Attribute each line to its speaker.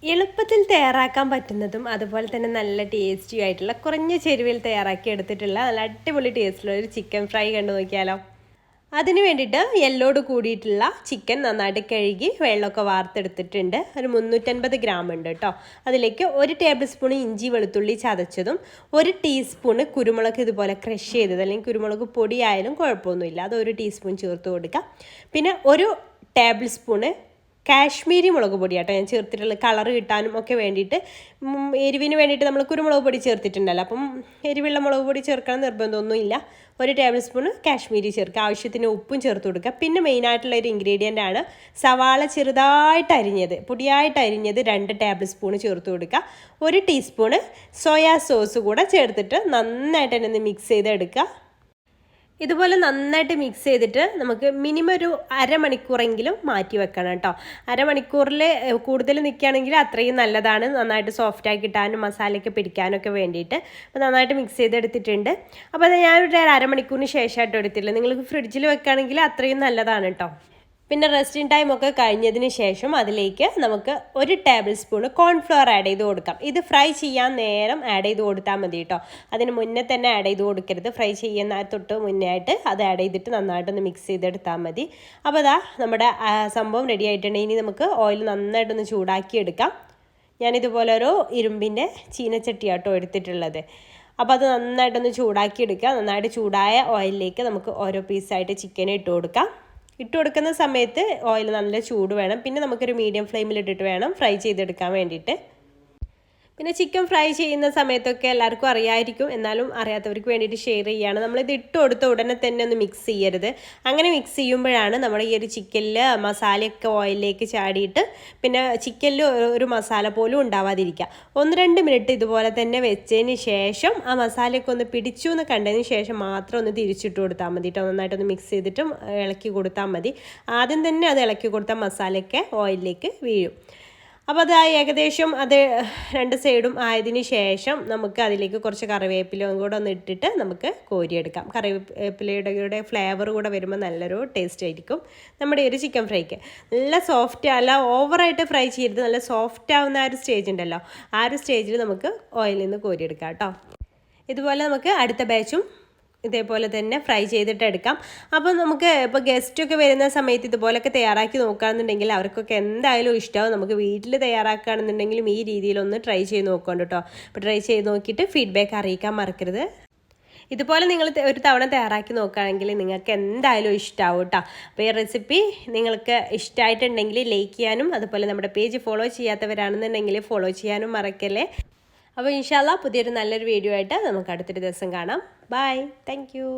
Speaker 1: എളുപ്പത്തിൽ തയ്യാറാക്കാൻ പറ്റുന്നതും അതുപോലെ തന്നെ നല്ല ടേസ്റ്റി ആയിട്ടുള്ള കുറഞ്ഞ ചേരുവയിൽ തയ്യാറാക്കി എടുത്തിട്ടുള്ള നല്ല അടിപൊളി ടേസ്റ്റുള്ള ഒരു ചിക്കൻ ഫ്രൈ കണ്ടു നോക്കിയാലോ. അതിന് വേണ്ടിയിട്ട് എല്ലോട് കൂടിയിട്ടുള്ള ചിക്കൻ നന്നായിട്ട് കഴുകി വെള്ളമൊക്കെ വാർത്തെടുത്തിട്ടുണ്ട്. ഒരു 350 ഗ്രാം ഉണ്ട് കേട്ടോ. അതിലേക്ക് 1 ടേബിൾ സ്പൂൺ ഇഞ്ചി വെളുത്തുള്ളി ചതച്ചതും 1 ടീസ്പൂണ് കുരുമുളക് ഇതുപോലെ ക്രഷ് ചെയ്തത്, അല്ലെങ്കിൽ കുരുമുളക് പൊടിയായാലും കുഴപ്പമൊന്നുമില്ല, അത് 1 ടീസ്പൂൺ ചേർത്ത് കൊടുക്കുക. പിന്നെ 1 ടേബിൾ സ്പൂണ് കാശ്മീരി മുളക് പൊടിയാട്ടോ ഞാൻ ചേർത്തിട്ടുള്ളത്, കളർ കിട്ടാനും ഒക്കെ വേണ്ടിയിട്ട്. എരിവിന് വേണ്ടിയിട്ട് നമ്മൾ കുരുമുളക് പൊടി ചേർത്തിട്ടുണ്ടല്ലോ, അപ്പം എരിവുള്ള മുളക് പൊടി ചേർക്കണം നിർബന്ധമൊന്നുമില്ല. 1 ടേബിൾ സ്പൂൺ കാശ്മീരി ചേർക്കുക, ആവശ്യത്തിന് ഉപ്പും ചേർത്ത് കൊടുക്കുക. പിന്നെ മെയിനായിട്ടുള്ള ഒരു ഇൻഗ്രീഡിയൻ്റ് ആണ് സവാള ചെറുതായിട്ട് അരിഞ്ഞത്, പൊടിയായിട്ട് അരിഞ്ഞത് 2 ടേബിൾ സ്പൂൺ ചേർത്ത് കൊടുക്കുക. 1 ടീസ്പൂണ് സോയാ സോസ് കൂടെ ചേർത്തിട്ട് നന്നായിട്ട് തന്നെ ഒന്ന് മിക്സ് ചെയ്തെടുക്കുക. ഇതുപോലെ നന്നായിട്ട് മിക്സ് ചെയ്തിട്ട് നമുക്ക് മിനിമം ഒരു അരമണിക്കൂറെങ്കിലും മാറ്റി വെക്കണം കേട്ടോ. അരമണിക്കൂറിൽ കൂടുതൽ നിൽക്കുകയാണെങ്കിൽ അത്രയും നല്ലതാണ്, നന്നായിട്ട് സോഫ്റ്റായി കിട്ടാനും മസാലയൊക്കെ പിടിക്കാനൊക്കെ വേണ്ടിയിട്ട്. അപ്പോൾ നന്നായിട്ട് മിക്സ് ചെയ്തെടുത്തിട്ടുണ്ട്. അപ്പോൾ അത് ഞാനൊരു അരമണിക്കൂറിന് ശേഷമായിട്ട് എടുത്തില്ല, നിങ്ങൾക്ക് ഫ്രിഡ്ജിൽ വെക്കുകയാണെങ്കിൽ അത്രയും നല്ലതാണ് കേട്ടോ. പിന്നെ റെസ്റ്റിംഗ് ടൈമൊക്കെ കഴിഞ്ഞതിന് ശേഷം അതിലേക്ക് നമുക്ക് 1 ടേബിൾ സ്പൂൺ കോൺഫ്ലവർ ആഡ് ചെയ്ത് കൊടുക്കാം. ഇത് ഫ്രൈ ചെയ്യാൻ നേരം ആഡ് ചെയ്ത് കൊടുത്താൽ മതി കേട്ടോ, അതിന് മുന്നേ തന്നെ ആഡ് ചെയ്ത് കൊടുക്കരുത്. ഫ്രൈ ചെയ്യുന്ന തൊട്ട് മുന്നേ ആയിട്ട് അത് ആഡ് ചെയ്തിട്ട് നന്നായിട്ടൊന്ന് മിക്സ് ചെയ്തെടുത്താൽ മതി. അപ്പോൾ അതാ നമ്മുടെ സംഭവം റെഡി ആയിട്ടുണ്ടെങ്കിൽ ഇനി നമുക്ക് ഓയിൽ നന്നായിട്ടൊന്ന് ചൂടാക്കി എടുക്കാം. ഞാനിതുപോലെ ഒരു ഇരുമ്പിൻ്റെ ചീനച്ചട്ടിയാട്ടോ എടുത്തിട്ടുള്ളത്. അപ്പോൾ അത് നന്നായിട്ടൊന്ന് ചൂടാക്കി എടുക്കുക. നന്നായിട്ട് ചൂടായ ഓയിലിലേക്ക് നമുക്ക് ഓരോ പീസായിട്ട് ചിക്കൻ ഇട്ട് കൊടുക്കാം. ഇട്ട് കൊടുക്കുന്ന സമയത്ത് ഓയിൽ നല്ല ചൂട് വേണം. പിന്നെ നമുക്കൊരു മീഡിയം ഫ്ലെയിമിലിട്ടിട്ട് വേണം ഫ്രൈ ചെയ്തെടുക്കാൻ വേണ്ടിയിട്ട്. പിന്നെ ചിക്കൻ ഫ്രൈ ചെയ്യുന്ന സമയത്തൊക്കെ എല്ലാവർക്കും അറിയായിരിക്കും, എന്നാലും അറിയാത്തവർക്ക് വേണ്ടിയിട്ട് ഷെയർ ചെയ്യുകയാണ്. നമ്മളിത് ഇട്ട് കൊടുത്ത ഉടനെ തന്നെ ഒന്ന് മിക്സ് ചെയ്യരുത്. അങ്ങനെ മിക്സ് ചെയ്യുമ്പോഴാണ് നമ്മുടെ ഈ ഒരു ചിക്കനിൽ മസാലയൊക്കെ ഓയിലിലേക്ക് ചാടിയിട്ട് പിന്നെ ചിക്കനിൽ ഒരു മസാല പോലും ഉണ്ടാവാതിരിക്കുക. 1-2 മിനിറ്റ് ഇതുപോലെ തന്നെ വെച്ചതിന് ശേഷം ആ മസാലയൊക്കെ ഒന്ന് പിടിച്ചു എന്ന് കണ്ടതിന് ശേഷം മാത്രം ഒന്ന് തിരിച്ചിട്ട് കൊടുത്താൽ മതി കേട്ടോ. നന്നായിട്ടൊന്ന് മിക്സ് ചെയ്തിട്ടും ഇളക്കി കൊടുത്താൽ മതി. ആദ്യം തന്നെ അത് ഇളക്കി കൊടുത്താൽ മസാലയൊക്കെ ഓയിലിലേക്ക് വീഴും. അപ്പോൾ അത് ഏകദേശം അത് 2 സൈഡും ആയതിന് ശേഷം നമുക്ക് അതിലേക്ക് കുറച്ച് കറിവേപ്പിലയും കൂടെ ഒന്ന് ഇട്ടിട്ട് നമുക്ക് കോരിയെടുക്കാം. കറിവേപ്പിലയുടെ ഫ്ലേവർ കൂടെ വരുമ്പോൾ നല്ലൊരു ടേസ്റ്റ് ആയിരിക്കും നമ്മുടെ ഒരു ചിക്കൻ ഫ്രൈക്ക്. നല്ല സോഫ്റ്റ് അല്ല, ഓവറായിട്ട് ഫ്രൈ ചെയ്യരുത്, നല്ല സോഫ്റ്റ് ആവുന്ന ആ ഒരു സ്റ്റേജ് ഉണ്ടല്ലോ, ആ ഒരു സ്റ്റേജിൽ നമുക്ക് ഓയിലിൽ നിന്ന് കോരിയെടുക്കാം കേട്ടോ. ഇതുപോലെ നമുക്ക് അടുത്ത ബാച്ചും ഇതേപോലെ തന്നെ ഫ്രൈ ചെയ്തിട്ട് എടുക്കാം. അപ്പോൾ നമുക്ക് ഇപ്പോൾ ഗസ്റ്റൊക്കെ വരുന്ന സമയത്ത് ഇതുപോലൊക്കെ തയ്യാറാക്കി നോക്കുകയാണെന്നുണ്ടെങ്കിൽ അവർക്കൊക്കെ എന്തായാലും ഇഷ്ടമാവും. നമുക്ക് വീട്ടിൽ തയ്യാറാക്കുകയാണെന്നുണ്ടെങ്കിലും ഈ രീതിയിലൊന്ന് ട്രൈ ചെയ്ത് നോക്കണം കേട്ടോ. അപ്പോൾ ട്രൈ ചെയ്ത് നോക്കിയിട്ട് ഫീഡ്ബാക്ക് അറിയിക്കാൻ മറക്കരുത്. ഇതുപോലെ നിങ്ങൾ ഒരു തവണ തയ്യാറാക്കി നോക്കുകയാണെങ്കിൽ നിങ്ങൾക്ക് എന്തായാലും ഇഷ്ടമാവും കേട്ടോ. അപ്പോൾ ഈ റെസിപ്പി നിങ്ങൾക്ക് ഇഷ്ടമായിട്ടുണ്ടെങ്കിൽ ലൈക്ക് ചെയ്യാനും അതുപോലെ നമ്മുടെ പേജ് ഫോളോ ചെയ്യാത്തവരാണെന്നുണ്ടെങ്കിൽ ഫോളോ ചെയ്യാനും മറക്കല്ലേ. അപ്പോൾ ഇൻഷാല്ലാ പുതിയൊരു നല്ലൊരു വീഡിയോ ആയിട്ട് നമുക്ക് അടുത്തൊരു ദിവസം കാണാം. Bye, thank U.